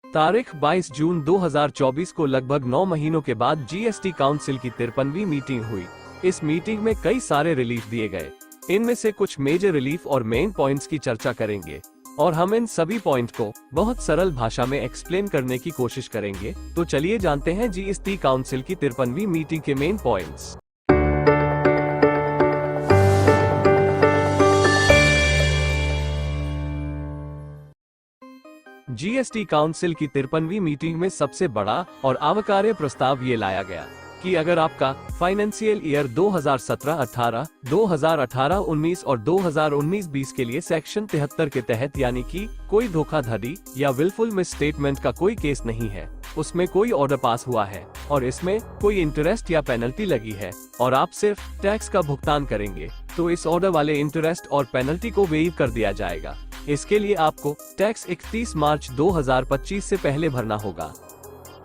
तारीख 22 जून 2024 को लगभग 9 महीनों के बाद जीएसटी काउंसिल की 53वीं मीटिंग हुई। इस मीटिंग में कई सारे रिलीफ दिए गए। इनमें से कुछ मेजर रिलीफ और मेन पॉइंट्स की चर्चा करेंगे और हम इन सभी पॉइंट को बहुत सरल भाषा में एक्सप्लेन करने की कोशिश करेंगे। तो चलिए जानते हैं जीएसटी काउंसिल की 53वीं मीटिंग के मेन पॉइंट्स। जीएसटी काउंसिल की 53वीं मीटिंग में सबसे बड़ा और आविष्कारक प्रस्ताव ये लाया गया कि अगर आपका फाइनेंशियल ईयर 2017-18, 2018-19 और 2019-20 के लिए सेक्शन 73 के तहत यानी कि कोई धोखाधड़ी या विलफुल मिसस्टेटमेंट का कोई केस नहीं है, उसमें कोई ऑर्डर पास हुआ है और इसमें कोई इंटरेस्ट या पेनल्टी लगी है और आप सिर्फ टैक्स का भुगतान करेंगे, तो इस ऑर्डर वाले इंटरेस्ट और पेनल्टी को वेव कर दिया जाएगा। इसके लिए आपको टैक्स 31 मार्च 2025 से पहले भरना होगा।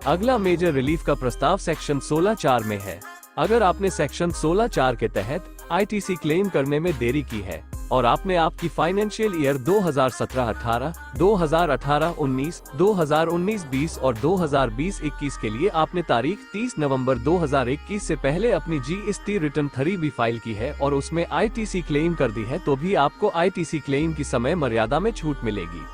अगला मेजर रिलीफ का प्रस्ताव सेक्शन 16(4) में है। अगर आपने सेक्शन 16(4) के तहत आईटीसी क्लेम करने में देरी की है और आपने आपकी फाइनेंशियल ईयर 2017-18, 2018-19, 2019-20 और 2020-21 के लिए आपने तारीख 30 नवंबर 2021 से पहले अपनी जीएसटी रिटर्न 3B फाइल की है और उसमें आईटीसी क्लेम कर दी है, तो भी आपको आईटीसी क्लेम की समय मर्यादा में छूट मिलेगी।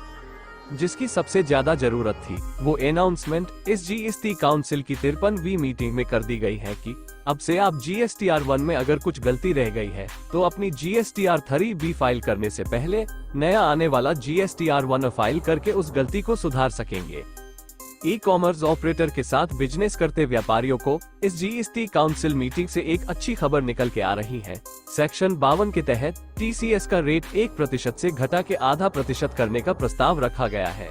जिसकी सबसे ज्यादा जरूरत थी वो अनाउंसमेंट इस जीएसटी काउंसिल की 53वीं मीटिंग में कर दी गई है कि अब से आप जीएसटीआर1 में अगर कुछ गलती रह गई है तो अपनी जीएसटीआर 3B फाइल करने से पहले नया आने वाला जीएसटीआर1 फाइल करके उस गलती को सुधार सकेंगे। ई कॉमर्स ऑपरेटर के साथ बिजनेस करते व्यापारियों को इस जीएसटी काउंसिल मीटिंग से एक अच्छी खबर निकल के आ रही है। सेक्शन 52 के तहत टीसीएस का रेट 1% से घटा के ½ करने का प्रस्ताव रखा गया है।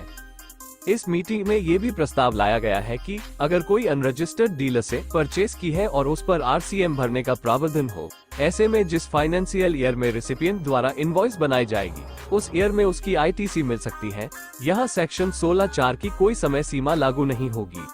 इस मीटिंग में ये भी प्रस्ताव लाया गया है कि अगर कोई अनरजिस्टर्ड डीलर से परचेस की है और उस पर आरसीएम भरने का प्रावधान हो, ऐसे में जिस फाइनेंशियल ईयर में रिसिपिएंट द्वारा इनवॉइस बनाई जाएगी उस ईयर में उसकी आईटीसी मिल सकती है। यहाँ सेक्शन 16(4) की कोई समय सीमा लागू नहीं होगी।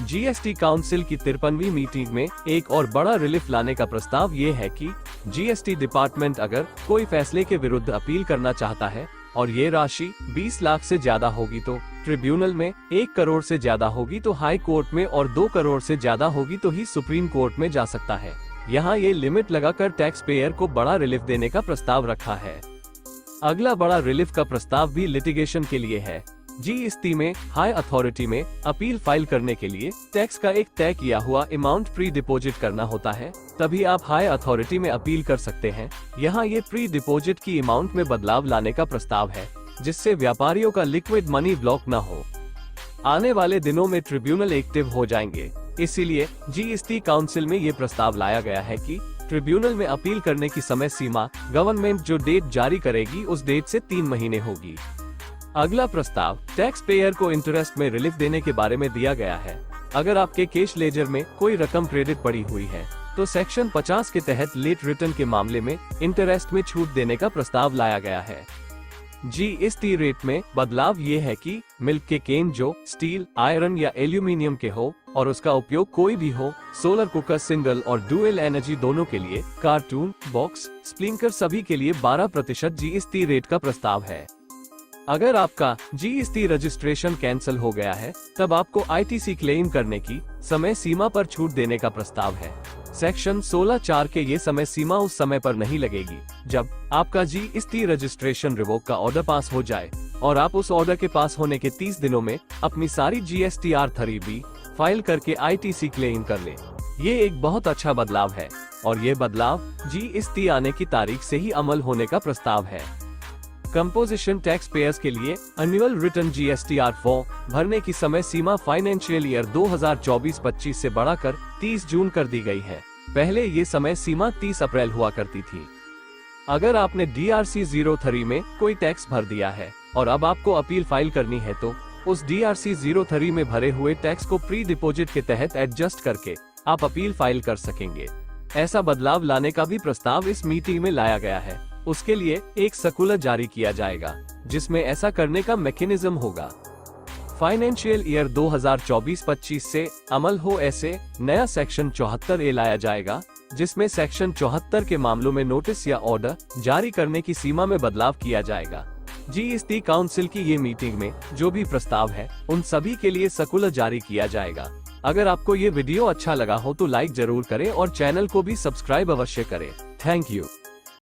जीएसटी काउंसिल की 53वीं मीटिंग में एक और बड़ा रिलीफ लाने का प्रस्ताव ये है कि जीएसटी डिपार्टमेंट अगर कोई फैसले के विरुद्ध अपील करना चाहता है और ये राशि 20 लाख से ज्यादा होगी तो ट्रिब्यूनल में, 1 करोड़ से ज्यादा होगी तो हाई कोर्ट में और 2 करोड़ से ज्यादा होगी तो ही सुप्रीम कोर्ट में जा सकता है। यहाँ ये लिमिट लगाकर टैक्स पेयर को बड़ा रिलीफ देने का प्रस्ताव रखा है। अगला बड़ा रिलीफ का प्रस्ताव भी लिटिगेशन के लिए है। जीएसटी में हाई अथॉरिटी में अपील फाइल करने के लिए टैक्स का एक तय किया हुआ अमाउंट प्री डिपोजिट करना होता है, तभी आप हाई अथॉरिटी में अपील कर सकते हैं। यहाँ ये प्री डिपोजिट की अमाउंट में बदलाव लाने का प्रस्ताव है जिससे व्यापारियों का लिक्विड मनी ब्लॉक न हो। आने वाले दिनों में ट्रिब्यूनल एक्टिव हो जाएंगे, इसीलिए जीएसटी काउंसिल में ये प्रस्ताव लाया गया है कि ट्रिब्यूनल में अपील करने की समय सीमा गवर्नमेंट जो डेट जारी करेगी उस डेट से 3 महीने होगी। अगला प्रस्ताव टैक्स पेयर को इंटरेस्ट में रिलीफ देने के बारे में दिया गया है। अगर आपके कैश लेजर में कोई रकम क्रेडिट पड़ी हुई है तो सेक्शन 50 के तहत लेट रिटर्न के मामले में इंटरेस्ट में छूट देने का प्रस्ताव लाया गया है। जीएसटी रेट में बदलाव ये है कि मिल्क के केन जो स्टील, आयरन या एल्यूमिनियम के हो और उसका उपयोग कोई भी हो, सोलर कुकर सिंगल और डुअल एनर्जी दोनों के लिए, कार्टून, बॉक्स, स्प्रिंकलर सभी के लिए 12% जीएसटी रेट का प्रस्ताव है। अगर आपका जीएसटी रजिस्ट्रेशन कैंसिल हो गया है तब आपको आईटीसी क्लेम करने की समय सीमा पर छूट देने का प्रस्ताव है। सेक्शन 16(4) के ये समय सीमा उस समय पर नहीं लगेगी जब आपका जीएसटी रजिस्ट्रेशन रिवोक का ऑर्डर पास हो जाए और आप उस ऑर्डर के पास होने के 30 दिनों में अपनी सारी जीएसटीआर 3B फाइल करके आईटीसी क्लेम कर ले। ये एक बहुत अच्छा बदलाव है और ये बदलाव जीएसटी आने की तारीख से ही अमल होने का प्रस्ताव है। कंपोजिशन टैक्स पेयर्स के लिए एनुअल रिटर्न जीएसटीआर4 भरने की समय सीमा फाइनेंशियल ईयर 2024-25 से बढ़ाकर 30 जून कर दी गई है। पहले ये समय सीमा 30 अप्रैल हुआ करती थी। अगर आपने DRC 03 में कोई टैक्स भर दिया है और अब आपको अपील फाइल करनी है तो उस DRC 03 में भरे हुए टैक्स को प्री डिपोजिट के तहत एडजस्ट करके आप अपील फाइल कर सकेंगे। ऐसा बदलाव लाने का भी प्रस्ताव इस मीटिंग में लाया गया है। उसके लिए एक सर्कुलर जारी किया जाएगा जिसमें ऐसा करने का मैकेनिज्म होगा। फाइनेंशियल ईयर 2024-25 से अमल हो ऐसे नया सेक्शन 74A लाया जाएगा जिसमें सेक्शन 74 के मामलों में नोटिस या ऑर्डर जारी करने की सीमा में बदलाव किया जाएगा। जीएसटी काउंसिल की ये मीटिंग में जो भी प्रस्ताव है उन सभी के लिए सर्कुलर जारी किया जाएगा। अगर आपको ये वीडियो अच्छा लगा हो तो लाइक जरूर करें और चैनल को भी सब्सक्राइब अवश्य करें। Thank you.